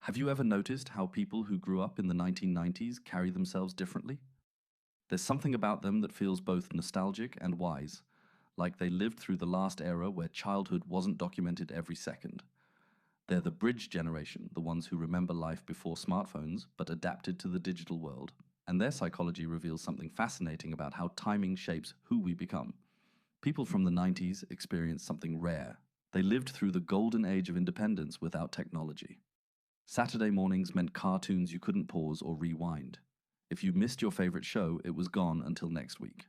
Have you ever noticed how people who grew up in the 1990s carry themselves differently? There's something about them that feels both nostalgic and wise, like they lived through the last era where childhood wasn't documented every second. They're the bridge generation, the ones who remember life before smartphones but adapted to the digital world. And their psychology reveals something fascinating about how timing shapes who we become. People from the 90s experienced something rare. They lived through the golden age of independence without technology. Saturday mornings meant cartoons you couldn't pause or rewind. If you missed your favorite show, it was gone until next week.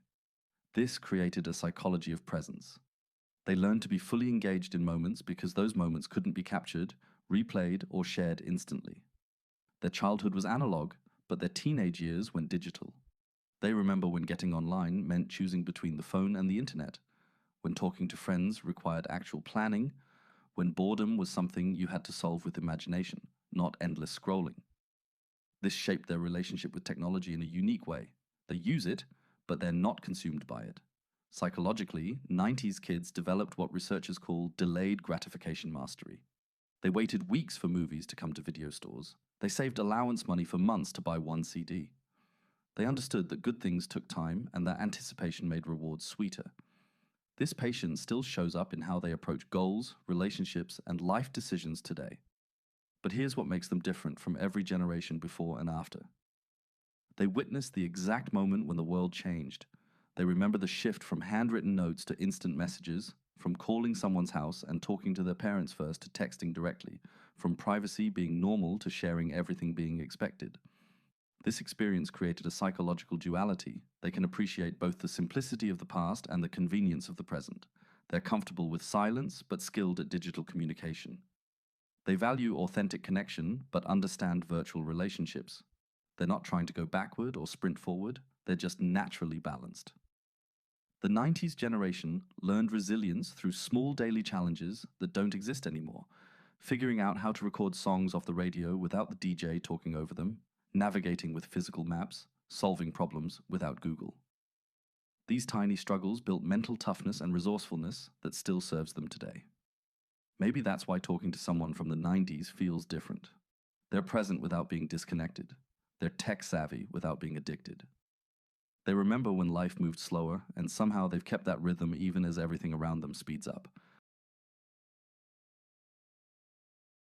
This created a psychology of presence. They learned to be fully engaged in moments because those moments couldn't be captured, replayed, or shared instantly. Their childhood was analog, but their teenage years went digital. They remember when getting online meant choosing between the phone and the internet, when talking to friends required actual planning, when boredom was something you had to solve with imagination, not endless scrolling. This shaped their relationship with technology in a unique way. They use it, but they're not consumed by it. Psychologically, 90s kids developed what researchers call delayed gratification mastery. They waited weeks for movies to come to video stores. They saved allowance money for months to buy one CD. They understood that good things took time and that anticipation made rewards sweeter. This patience still shows up in how they approach goals, relationships, and life decisions today. But here's what makes them different from every generation before and after. They witnessed the exact moment when the world changed. They remember the shift from handwritten notes to instant messages, from calling someone's house and talking to their parents first to texting directly, from privacy being normal to sharing everything being expected. This experience created a psychological duality. They can appreciate both the simplicity of the past and the convenience of the present. They're comfortable with silence, but skilled at digital communication. They value authentic connection, but understand virtual relationships. They're not trying to go backward or sprint forward, they're just naturally balanced. The 90s generation learned resilience through small daily challenges that don't exist anymore, figuring out how to record songs off the radio without the DJ talking over them, navigating with physical maps, solving problems without Google. These tiny struggles built mental toughness and resourcefulness that still serves them today. Maybe that's why talking to someone from the 90s feels different. They're present without being disconnected. They're tech savvy without being addicted. They remember when life moved slower, and somehow they've kept that rhythm even as everything around them speeds up.